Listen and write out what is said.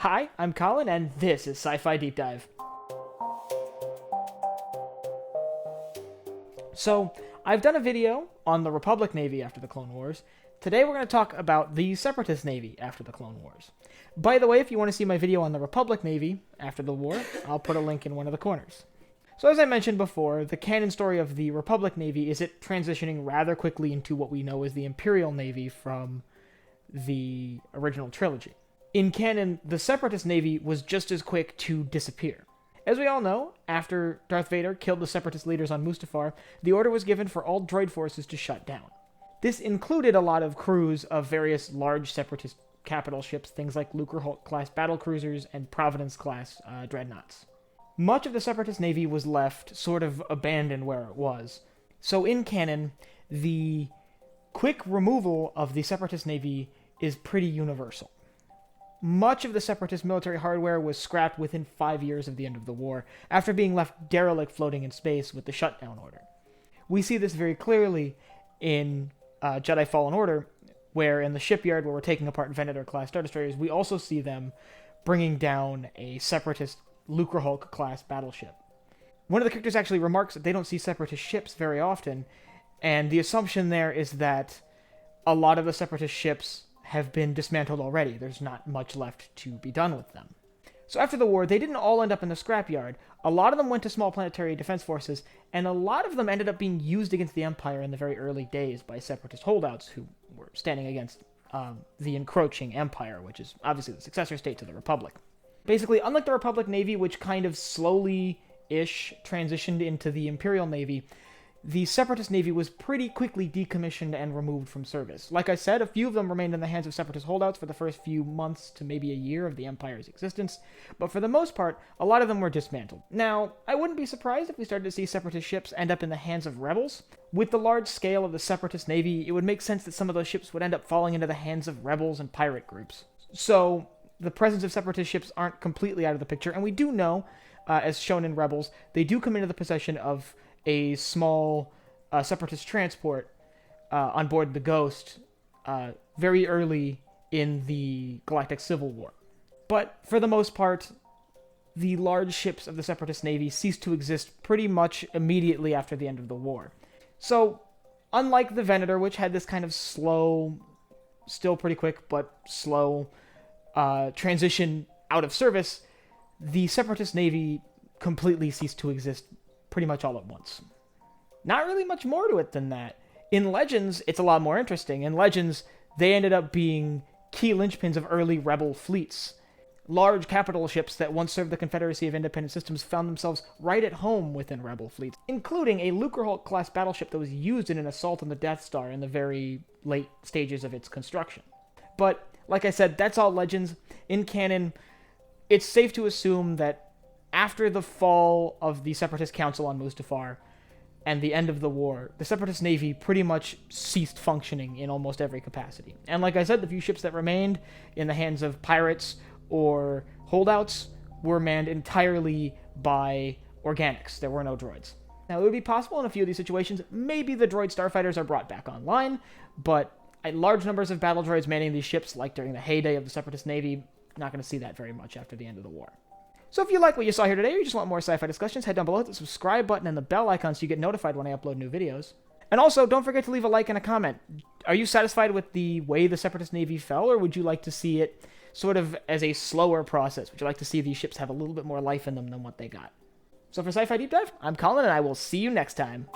Hi, I'm Colin, and this is Sci-Fi Deep Dive. So, I've done a video on the Republic Navy after the Clone Wars. Today we're going to talk about the Separatist Navy after the Clone Wars. By the way, if you want to see my video on the Republic Navy after the war, I'll put a link in one of the corners. So as I mentioned before, the canon story of the Republic Navy is it transitioning rather quickly into what we know as the Imperial Navy from the original trilogy. In canon, the Separatist Navy was just as quick to disappear. As we all know, after Darth Vader killed the Separatist leaders on Mustafar, the order was given for all droid forces to shut down. This included a lot of crews of various large Separatist capital ships, things like Lucrehulk-class battlecruisers and Providence-class dreadnoughts. Much of the Separatist Navy was left sort of abandoned where it was. So in canon, the quick removal of the Separatist Navy is pretty universal. Much of the Separatist military hardware was scrapped within 5 years of the end of the war, after being left derelict floating in space with the shutdown order. We see this very clearly in Jedi Fallen Order, where in the shipyard where we're taking apart Venator-class Star Destroyers, we also see them bringing down a Separatist Lucrehulk-class battleship. One of the characters actually remarks that they don't see Separatist ships very often, and the assumption there is that a lot of the Separatist ships have been dismantled already. There's not much left to be done with them. So after the war, they didn't all end up in the scrapyard. A lot of them went to small planetary defense forces, and a lot of them ended up being used against the Empire in the very early days by Separatist holdouts who were standing against the encroaching Empire, which is obviously the successor state to the Republic. Basically, unlike the Republic Navy, which kind of slowly-ish transitioned into the Imperial Navy, the Separatist Navy was pretty quickly decommissioned and removed from service. Like I said, a few of them remained in the hands of Separatist holdouts for the first few months to maybe a year of the Empire's existence, but for the most part, a lot of them were dismantled. Now, I wouldn't be surprised if we started to see Separatist ships end up in the hands of rebels. With the large scale of the Separatist Navy, it would make sense that some of those ships would end up falling into the hands of rebels and pirate groups. So, the presence of Separatist ships aren't completely out of the picture, and we do know, as shown in Rebels, they do come into the possession of a small Separatist transport on board the Ghost very early in the Galactic Civil War. But for the most part, the large ships of the Separatist Navy ceased to exist pretty much immediately after the end of the war. So, unlike the Venator, which had this kind of slow, still pretty quick, but slow transition out of service, the Separatist Navy completely ceased to exist pretty much all at once. Not really much more to it than that. In Legends, it's a lot more interesting. In Legends, they ended up being key linchpins of early rebel fleets. Large capital ships that once served the Confederacy of Independent Systems found themselves right at home within rebel fleets, including a Lucrehulk-class battleship that was used in an assault on the Death Star in the very late stages of its construction. But, like I said, that's all Legends. In canon, it's safe to assume that after the fall of the Separatist Council on Mustafar and the end of the war, the Separatist Navy pretty much ceased functioning in almost every capacity. And like I said, the few ships that remained in the hands of pirates or holdouts were manned entirely by organics. There were no droids. Now, it would be possible in a few of these situations, maybe the droid starfighters are brought back online, but large numbers of battle droids manning these ships, like during the heyday of the Separatist Navy, not going to see that very much after the end of the war. So if you like what you saw here today, or you just want more sci-fi discussions, head down below, hit the subscribe button and the bell icon so you get notified when I upload new videos. And also, don't forget to leave a like and a comment. Are you satisfied with the way the Separatist Navy fell, or would you like to see it sort of as a slower process? Would you like to see these ships have a little bit more life in them than what they got? So for Sci-Fi Deep Dive, I'm Colin, and I will see you next time.